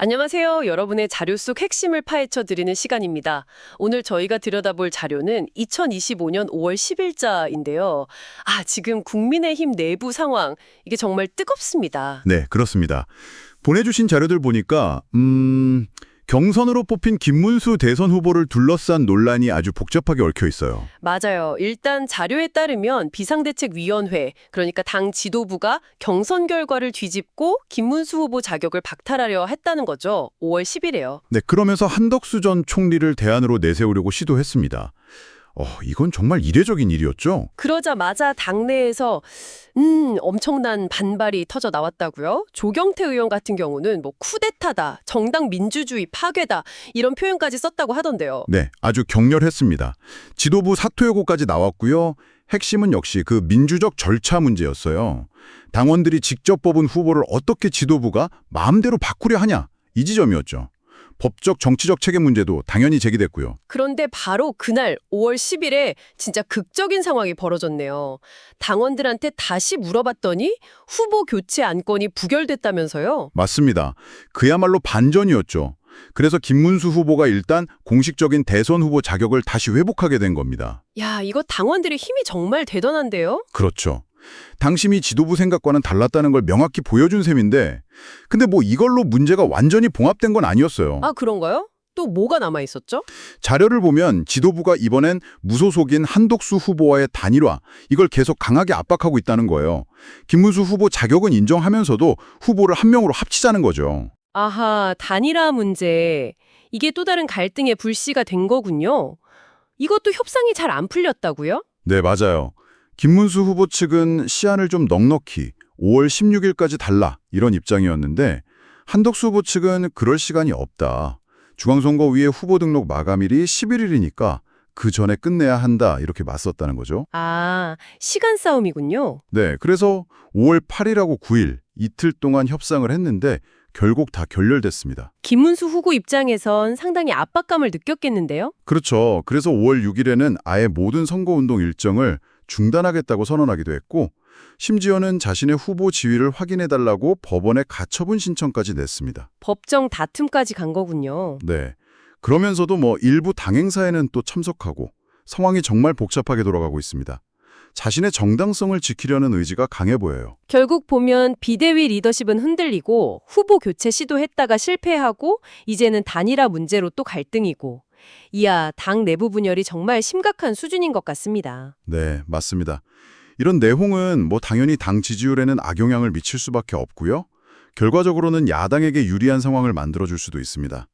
안녕하세요. 여러분의 자료 속 핵심을 파헤쳐 드리는 시간입니다. 오늘 저희가 들여다볼 자료는 2025년 5월 10일자인데요. 지금 국민의힘 내부 상황, 이게 정말 뜨겁습니다. 네, 그렇습니다. 보내주신 자료들 보니까 경선으로 뽑힌 김문수 대선 후보를 둘러싼 논란이 아주 복잡하게 얽혀 있어요. 맞아요. 일단 자료에 따르면 비상대책위원회, 그러니까 당 지도부가 경선 결과를 뒤집고 김문수 후보 자격을 박탈하려 했다는 거죠. 5월 10일에요. 네, 그러면서 한덕수 전 총리를 대안으로 내세우려고 시도했습니다. 이건 정말 이례적인 일이었죠? 그러자마자 당내에서 엄청난 반발이 터져 나왔다고요? 조경태 의원 같은 경우는 뭐 쿠데타다, 정당 민주주의 파괴다 이런 표현까지 썼다고 하던데요. 네, 아주 격렬했습니다. 지도부 사퇴 요구까지 나왔고요. 핵심은 역시 그 민주적 절차 문제였어요. 당원들이 직접 뽑은 후보를 어떻게 지도부가 마음대로 바꾸려 하냐, 이 지점이었죠. 법적 정치적 체계 문제도 당연히 제기됐고요. 그런데 바로 그날 5월 10일에 진짜 극적인 상황이 벌어졌네요. 당원들한테 다시 물어봤더니 후보 교체 안건이 부결됐다면서요? 맞습니다. 그야말로 반전이었죠. 그래서 김문수 후보가 일단 공식적인 대선 후보 자격을 다시 회복하게 된 겁니다. 야, 이거 당원들의 힘이 정말 대단한데요? 그렇죠. 당심이 지도부 생각과는 달랐다는 걸 명확히 보여준 셈인데 근데 뭐 이걸로 문제가 완전히 봉합된 건 아니었어요. 그런가요? 또 뭐가 남아 있었죠? 자료를 보면 지도부가 이번엔 무소속인 한덕수 후보와의 단일화, 이걸 계속 강하게 압박하고 있다는 거예요. 김문수 후보 자격은 인정하면서도 후보를 한 명으로 합치자는 거죠. 단일화 문제. 이게 또 다른 갈등의 불씨가 된 거군요. 이것도 협상이 잘 안 풀렸다고요? 네, 맞아요. 김문수 후보 측은 시한을 좀 넉넉히 5월 16일까지 달라 이런 입장이었는데 한덕수 후보 측은 그럴 시간이 없다. 중앙선거위의 후보 등록 마감일이 11일이니까 그 전에 끝내야 한다 이렇게 맞섰다는 거죠. 시간 싸움이군요. 네, 그래서 5월 8일하고 9일 이틀 동안 협상을 했는데 결국 다 결렬됐습니다. 김문수 후보 입장에선 상당히 압박감을 느꼈겠는데요? 그렇죠. 그래서 5월 6일에는 아예 모든 선거운동 일정을 중단하겠다고 선언하기도 했고 심지어는 자신의 후보 지위를 확인해달라고 법원에 가처분 신청까지 냈습니다. 법정 다툼까지 간 거군요. 네. 그러면서도 일부 당행사에는 또 참석하고 상황이 정말 복잡하게 돌아가고 있습니다. 자신의 정당성을 지키려는 의지가 강해 보여요. 결국 보면 비대위 리더십은 흔들리고 후보 교체 시도했다가 실패하고 이제는 단일화 문제로 또 갈등이고. 이야, 당 내부 분열이 정말 심각한 수준인 것 같습니다. 네, 맞습니다. 이런 내홍은 당연히 당 지지율에는 악영향을 미칠 수밖에 없고요. 결과적으로는 야당에게 유리한 상황을 만들어줄 수도 있습니다.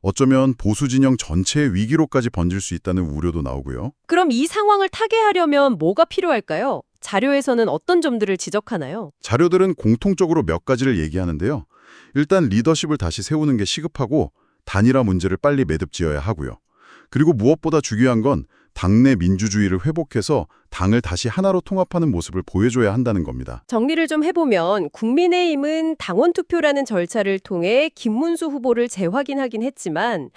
어쩌면 보수 진영 전체의 위기로까지 번질 수 있다는 우려도 나오고요. 그럼 이 상황을 타개하려면 뭐가 필요할까요? 자료에서는 어떤 점들을 지적하나요? 자료들은 공통적으로 몇 가지를 얘기하는데요. 일단 리더십을 다시 세우는 게 시급하고 단일화 문제를 빨리 매듭지어야 하고요. 그리고 무엇보다 중요한 건 당내 민주주의를 회복해서 당을 다시 하나로 통합하는 모습을 보여줘야 한다는 겁니다. 정리를 좀 해보면 국민의힘은 당원 투표라는 절차를 통해 김문수 후보를 재확인하긴 했지만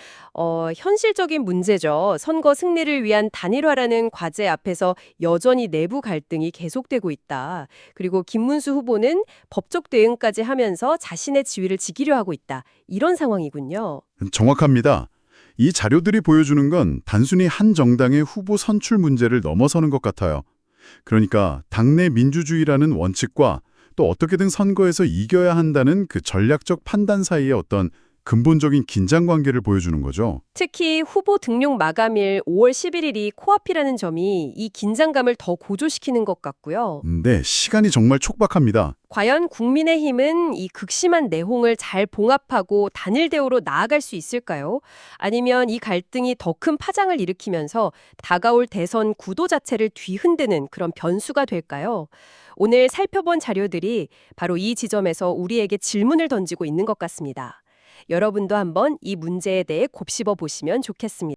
현실적인 문제죠. 선거 승리를 위한 단일화라는 과제 앞에서 여전히 내부 갈등이 계속되고 있다. 그리고 김문수 후보는 법적 대응까지 하면서 자신의 지위를 지키려 하고 있다. 이런 상황이군요. 정확합니다. 이 자료들이 보여주는 건 단순히 한 정당의 후보 선출 문제를 넘어서는 것 같아요. 그러니까 당내 민주주의라는 원칙과 또 어떻게든 선거에서 이겨야 한다는 그 전략적 판단 사이의 어떤 근본적인 긴장 관계를 보여주는 거죠. 특히 후보 등록 마감일 5월 11일이 코앞이라는 점이 이 긴장감을 더 고조시키는 것 같고요. 네, 시간이 정말 촉박합니다. 과연 국민의힘은 이 극심한 내홍을 잘 봉합하고 단일 대우로 나아갈 수 있을까요? 아니면 이 갈등이 더 큰 파장을 일으키면서 다가올 대선 구도 자체를 뒤흔드는 그런 변수가 될까요? 오늘 살펴본 자료들이 바로 이 지점에서 우리에게 질문을 던지고 있는 것 같습니다. 여러분도 한번 이 문제에 대해 곱씹어 보시면 좋겠습니다.